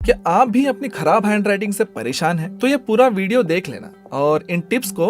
क्या आप भी अपनी खराब हैंडराइटिंग से परेशान हैं? तो ये पूरा वीडियो देख लेना और इन टिप्स को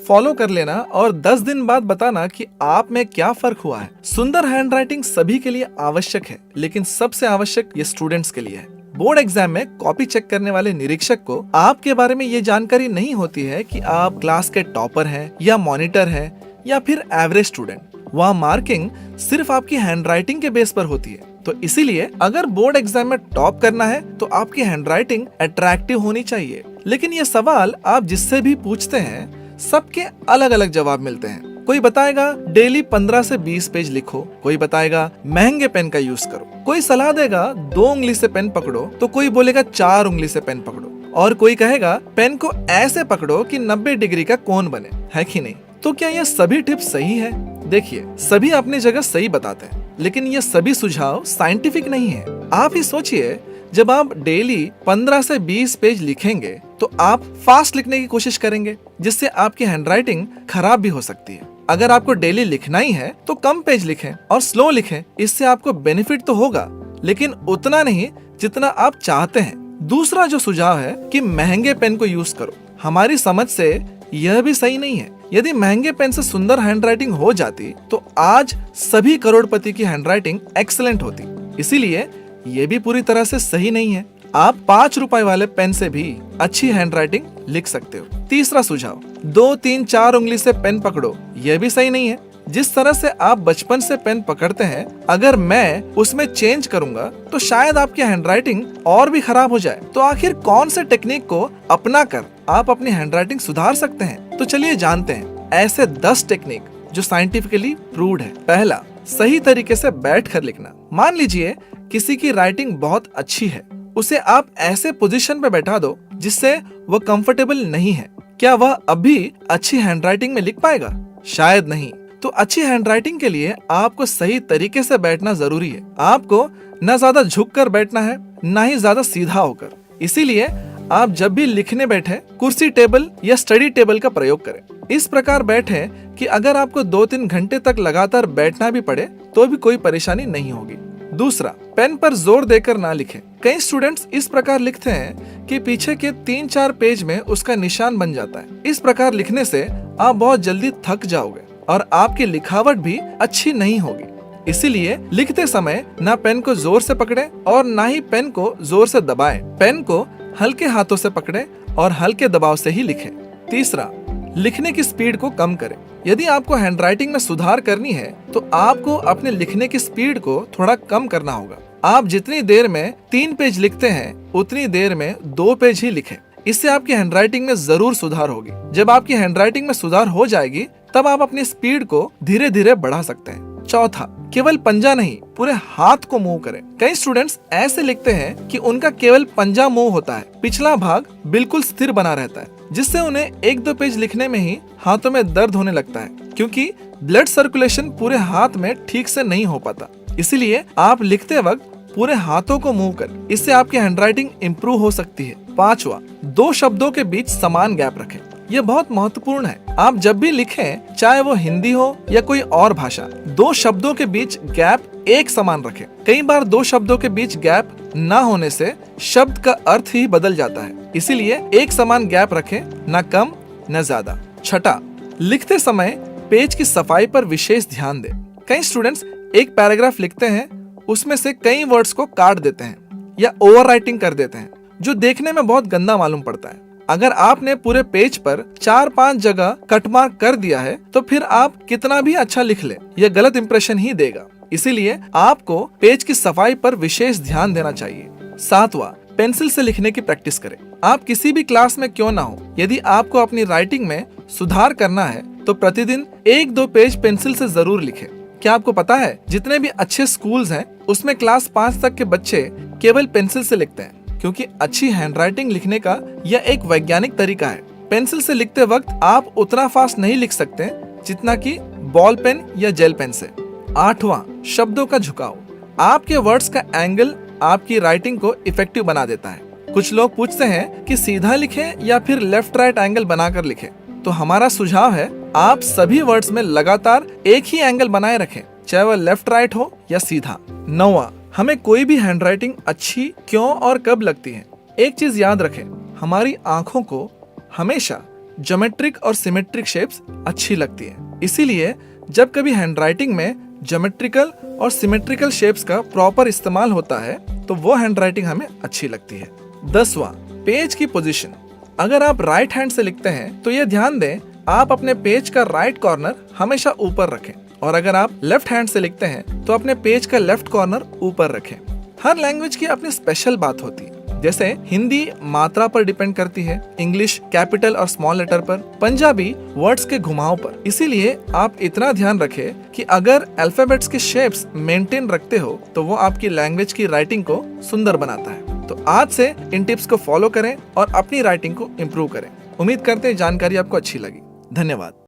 फॉलो कर लेना और 10 दिन बाद बताना कि आप में क्या फर्क हुआ है। सुंदर हैंडराइटिंग सभी के लिए आवश्यक है, लेकिन सबसे आवश्यक ये स्टूडेंट्स के लिए है। बोर्ड एग्जाम में कॉपी चेक करने वाले निरीक्षक को आपके बारे में ये जानकारी नहीं होती है कि आप क्लास के टॉपर हैं या मॉनिटर हैं या फिर एवरेज स्टूडेंट। वहाँ मार्किंग सिर्फ आपकी हैंडराइटिंग के बेस पर होती है। तो इसीलिए अगर बोर्ड एग्जाम में टॉप करना है तो आपकी हैंडराइटिंग अट्रैक्टिव होनी चाहिए। लेकिन ये सवाल आप जिससे भी पूछते हैं सबके अलग अलग जवाब मिलते हैं। कोई बताएगा डेली 15 से 20 पेज लिखो, कोई बताएगा महंगे पेन का यूज करो, कोई सलाह देगा 2 उंगली से पेन पकड़ो, तो कोई बोलेगा 4 उंगली से पेन पकड़ो, और कोई कहेगा पेन को ऐसे पकड़ो कि 90 डिग्री का कोन बने, है कि नहीं? तो क्या ये सभी टिप्स सही है? देखिए, सभी अपनी जगह सही बताते हैं, लेकिन ये सभी सुझाव साइंटिफिक नहीं है। आप ही सोचिए, जब आप डेली 15 से 20 पेज लिखेंगे तो आप फास्ट लिखने की कोशिश करेंगे, जिससे आपकी हैंडराइटिंग खराब भी हो सकती है। अगर आपको डेली लिखना ही है तो कम पेज लिखें और स्लो लिखें। इससे आपको बेनिफिट तो होगा, लेकिन उतना नहीं जितना आप चाहते हैं। दूसरा जो सुझाव है कि महंगे पेन को यूज करो, हमारी समझ से यह भी सही नहीं है। यदि महंगे पेन से सुंदर हैंडराइटिंग हो जाती तो आज सभी करोड़पति की हैंडराइटिंग एक्सीलेंट होती। इसीलिए ये भी पूरी तरह से सही नहीं है। आप 5 रुपए वाले पेन से भी अच्छी हैंडराइटिंग लिख सकते हो। तीसरा सुझाव, 2, 3, 4 उंगली से पेन पकड़ो, यह भी सही नहीं है। जिस तरह से आप बचपन से पेन पकड़ते हैं, अगर मैं उसमें चेंज करूंगा तो शायद आपकी हैंडराइटिंग और भी खराब हो जाए। तो आखिर कौन से टेक्निक को अपना कर आप अपनी हैंडराइटिंग सुधार सकते हैं? तो चलिए जानते हैं ऐसे 10 टेक्निक जो साइंटिफिकली प्रूव्ड है। पहला, सही तरीके से बैठ कर लिखना। मान लीजिए किसी की राइटिंग बहुत अच्छी है, उसे आप ऐसे पोजीशन पे बैठा दो जिससे वह कंफर्टेबल नहीं है। क्या वह अभी अच्छी हैंडराइटिंग में लिख पाएगा? शायद नहीं। तो अच्छी हैंडराइटिंग के लिए आपको सही तरीके से बैठना जरूरी है। आपको न ज्यादा झुक कर बैठना है, न ही ज्यादा सीधा होकर। इसीलिए आप जब भी लिखने बैठे कुर्सी टेबल या स्टडी टेबल का प्रयोग करें। इस प्रकार बैठे कि अगर आपको 2-3 घंटे तक लगातार बैठना भी पड़े तो भी कोई परेशानी नहीं होगी। दूसरा, पेन पर जोर देकर ना लिखें। कई स्टूडेंट्स इस प्रकार लिखते हैं कि पीछे के 3-4 पेज में उसका निशान बन जाता है। इस प्रकार लिखने से आप बहुत जल्दी थक जाओगे और आपकी लिखावट भी अच्छी नहीं होगी। इसीलिए लिखते समय ना पेन को जोर से पकड़े और ना ही पेन को जोर से दबाएं। पेन को हल्के हाथों से पकड़े और हल्के दबाव से ही लिखें। तीसरा, लिखने की स्पीड को कम करें। यदि आपको हैंडराइटिंग में सुधार करनी है तो आपको अपने लिखने की स्पीड को थोड़ा कम करना होगा। आप जितनी देर में 3 पेज लिखते हैं उतनी देर में 2 पेज ही लिखें। इससे आपकी हैंडराइटिंग में जरूर सुधार होगी। जब आपकी हैंडराइटिंग में सुधार हो जाएगी तब आप अपनी स्पीड को धीरे धीरे बढ़ा सकते हैं। चौथा, केवल पंजा नहीं, पूरे हाथ को मूव करें। कई स्टूडेंट्स ऐसे लिखते हैं कि उनका केवल पंजा मूव होता है, पिछला भाग बिल्कुल स्थिर बना रहता है, जिससे उन्हें 1-2 पेज लिखने में ही हाथों में दर्द होने लगता है, क्योंकि ब्लड सर्कुलेशन पूरे हाथ में ठीक से नहीं हो पाता। इसीलिए आप लिखते वक्त पूरे हाथों को मूव करें। इससे आपकी हैंडराइटिंग इंप्रूव हो सकती है। पांचवा, 2 शब्दों के बीच समान गैप रखें। यह बहुत महत्वपूर्ण है। आप जब भी लिखें, चाहे वो हिंदी हो या कोई और भाषा, 2 शब्दों के बीच गैप एक समान रखें। कई बार 2 शब्दों के बीच गैप न होने से शब्द का अर्थ ही बदल जाता है। इसीलिए एक समान गैप रखें, न कम न ज्यादा। छठा, लिखते समय पेज की सफाई पर विशेष ध्यान दें। कई स्टूडेंट्स एक पैराग्राफ लिखते हैं, उसमें से कई वर्ड्स को काट देते हैं या ओवर राइटिंग कर देते हैं, जो देखने में बहुत गंदा मालूम पड़ता है। अगर आपने पूरे पेज पर 4-5 जगह कट मार्क कर दिया है तो फिर आप कितना भी अच्छा लिख ले, यह गलत इंप्रेशन ही देगा। इसीलिए आपको पेज की सफाई पर विशेष ध्यान देना चाहिए। 7वां, पेंसिल से लिखने की प्रैक्टिस करें। आप किसी भी क्लास में क्यों ना हो, यदि आपको अपनी राइटिंग में सुधार करना है तो प्रतिदिन 1-2 पेज पेंसिल से जरूर लिखें। क्या आपको पता है, जितने भी अच्छे स्कूल्स हैं उसमें क्लास 5 तक के बच्चे केवल पेंसिल से लिखते हैं, क्योंकि अच्छी हैंडराइटिंग लिखने का यह एक वैज्ञानिक तरीका है। पेंसिल से लिखते वक्त आप उतना फास्ट नहीं लिख सकते जितना कि बॉल पेन या जेल पेन से। 8वां, शब्दों का झुकाव। आपके वर्ड्स का एंगल आपकी राइटिंग को इफेक्टिव बना देता है। कुछ लोग पूछते हैं कि सीधा लिखें या फिर लेफ्ट राइट एंगल बनाकर लिखें। तो हमारा सुझाव है, आप सभी वर्ड्स में लगातार एक ही एंगल बनाए रखें, चाहे वह लेफ्ट राइट हो या सीधा। 9वां, हमें कोई भी हैंडराइटिंग अच्छी क्यों और कब लगती है? एक चीज याद रखें, हमारी आंखों को हमेशा ज्योमेट्रिक और सिमेट्रिक शेप्स अच्छी लगती है। इसीलिए जब कभी हैंडराइटिंग में ज्योमेट्रिकल और सिमेट्रिकल शेप्स का प्रॉपर इस्तेमाल होता है तो वो हैंडराइटिंग हमें अच्छी लगती है। 10वां, पेज की पोजीशन। अगर आप राइट हैंड से लिखते हैं तो ये ध्यान दें, आप अपने पेज का राइट कॉर्नर हमेशा ऊपर रखें, और अगर आप लेफ्ट हैंड से लिखते हैं तो अपने पेज का लेफ्ट कॉर्नर ऊपर रखें। हर लैंग्वेज की अपनी स्पेशल बात होती है। जैसे हिंदी मात्रा पर डिपेंड करती है, इंग्लिश कैपिटल और स्मॉल लेटर पर, पंजाबी वर्ड्स के घुमाव पर। इसीलिए आप इतना ध्यान रखें कि अगर अल्फाबेट्स के शेप्स मेंटेन रखते हो तो वो आपकी लैंग्वेज की राइटिंग को सुंदर बनाता है। तो आज से इन टिप्स को फॉलो करें और अपनी राइटिंग को इम्प्रूव करें। उम्मीद करते हैं जानकारी आपको अच्छी लगी। धन्यवाद।